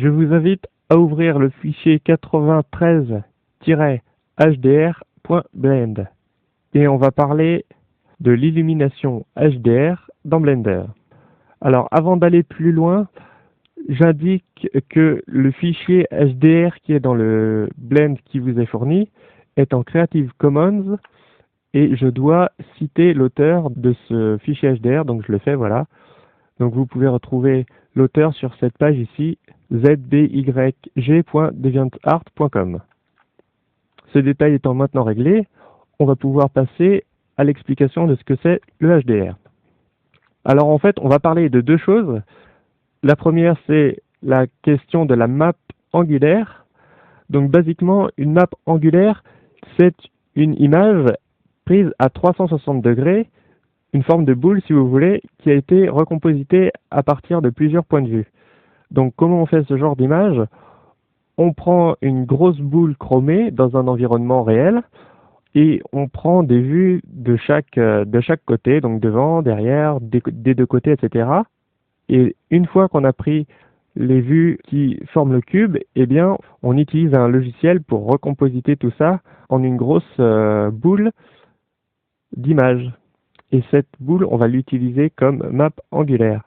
Je vous invite à ouvrir le fichier 93-hdr.blend et on va parler de l'illumination HDR dans Blender. Alors avant d'aller plus loin, j'indique que le fichier HDR qui est dans le blend qui vous est fourni est en Creative Commons et je dois citer l'auteur de ce fichier HDR, donc je le fais, voilà. Donc vous pouvez retrouver l'auteur sur cette page ici, zbyg.deviantart.com. Ce détail étant maintenant réglé, on va pouvoir passer à l'explication de ce que c'est le HDR. Alors en fait, on va parler de deux choses. La première, c'est la question de la map angulaire. Donc basiquement, une map angulaire, c'est une image prise à 360 degrés, une forme de boule si vous voulez, qui a été recompositée à partir de plusieurs points de vue. Donc comment on fait ce genre d'image? On prend une grosse boule chromée dans un environnement réel et on prend des vues de chaque côté, donc devant, derrière, des deux côtés, etc. Et une fois qu'on a pris les vues qui forment le cube, eh bien, on utilise un logiciel pour recompositer tout ça en une grosse boule d'image. Et cette boule, on va l'utiliser comme map angulaire.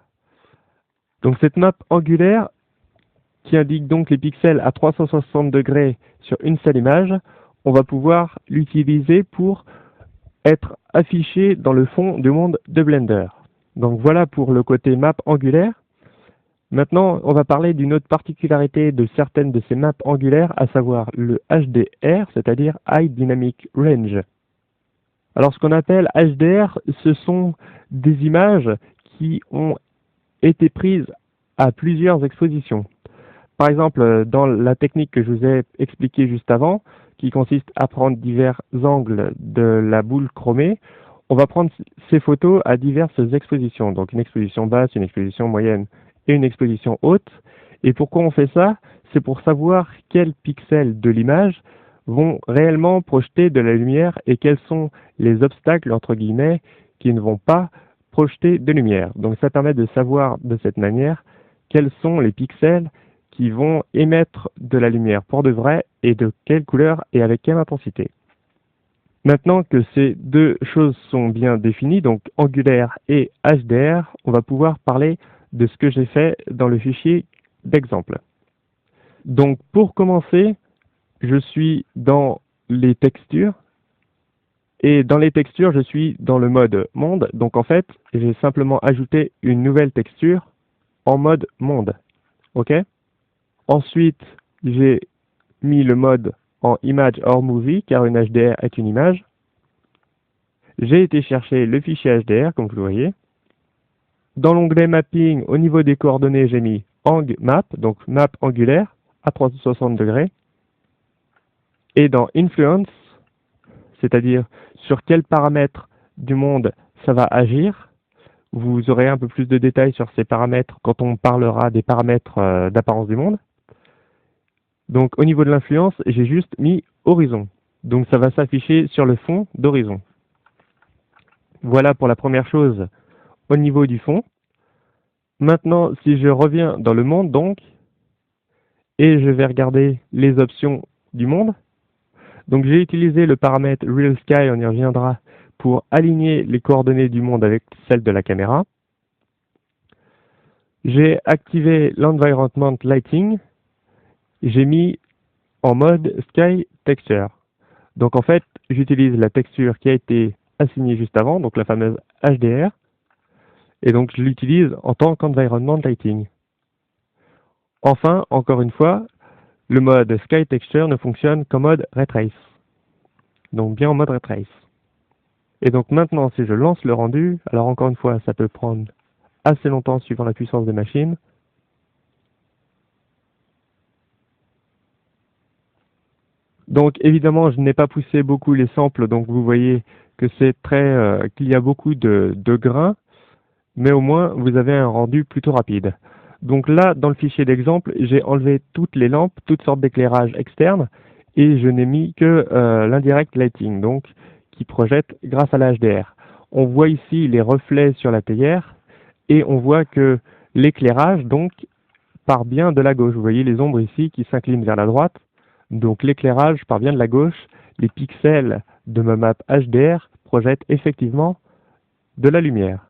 Donc cette map angulaire, qui indique donc les pixels à 360 degrés sur une seule image, on va pouvoir l'utiliser pour être affiché dans le fond du monde de Blender. Donc voilà pour le côté map angulaire. Maintenant, on va parler d'une autre particularité de certaines de ces maps angulaires, à savoir le HDR, c'est-à-dire High Dynamic Range. Alors ce qu'on appelle HDR, ce sont des images qui ont été prises à plusieurs expositions. Par exemple, dans la technique que je vous ai expliquée juste avant, qui consiste à prendre divers angles de la boule chromée, on va prendre ces photos à diverses expositions. Donc une exposition basse, une exposition moyenne et une exposition haute. Et pourquoi on fait ça? C'est pour savoir quels pixels de l'image vont réellement projeter de la lumière et quels sont les obstacles, entre guillemets, qui ne vont pas projeter de lumière. Donc ça permet de savoir de cette manière quels sont les pixels qui vont émettre de la lumière pour de vrai et de quelle couleur et avec quelle intensité. Maintenant que ces deux choses sont bien définies, donc angulaire et HDR, on va pouvoir parler de ce que j'ai fait dans le fichier d'exemple. Donc pour commencer, je suis dans les textures et dans les textures, je suis dans le mode monde. Donc en fait, j'ai simplement ajouté une nouvelle texture en mode monde. OK? Ensuite, j'ai mis le mode en Image or Movie, car une HDR est une image. J'ai été chercher le fichier HDR, comme vous le voyez. Dans l'onglet Mapping, au niveau des coordonnées, j'ai mis AngMap, donc map angulaire, à 360 degrés. Et dans Influence, c'est-à-dire sur quels paramètres du monde ça va agir, vous aurez un peu plus de détails sur ces paramètres quand on parlera des paramètres d'apparence du monde. Donc au niveau de l'influence, j'ai juste mis horizon. Donc ça va s'afficher sur le fond d'horizon. Voilà pour la première chose au niveau du fond. Maintenant, si je reviens dans le monde donc, et je vais regarder les options du monde, donc j'ai utilisé le paramètre Real Sky, on y reviendra, pour aligner les coordonnées du monde avec celles de la caméra. J'ai activé l'Environment Lighting, j'ai mis en mode Sky Texture. Donc en fait, j'utilise la texture qui a été assignée juste avant, donc la fameuse HDR, et donc je l'utilise en tant qu'Environment Lighting. Enfin, encore une fois, le mode Sky Texture ne fonctionne qu'en mode Ray Trace. Donc bien en mode Ray Trace. Et donc maintenant, si je lance le rendu, alors encore une fois, ça peut prendre assez longtemps suivant la puissance des machines. Donc évidemment, je n'ai pas poussé beaucoup les samples, donc vous voyez que c'est qu'il y a beaucoup de grains, mais au moins vous avez un rendu plutôt rapide. Donc là, dans le fichier d'exemple, j'ai enlevé toutes les lampes, toutes sortes d'éclairages externes, et je n'ai mis que l'indirect lighting, donc qui projette grâce à la HDR. On voit ici les reflets sur la théière, et on voit que l'éclairage donc part bien de la gauche. Vous voyez les ombres ici qui s'inclinent vers la droite. Donc l'éclairage part bien de la gauche. Les pixels de ma map HDR projettent effectivement de la lumière.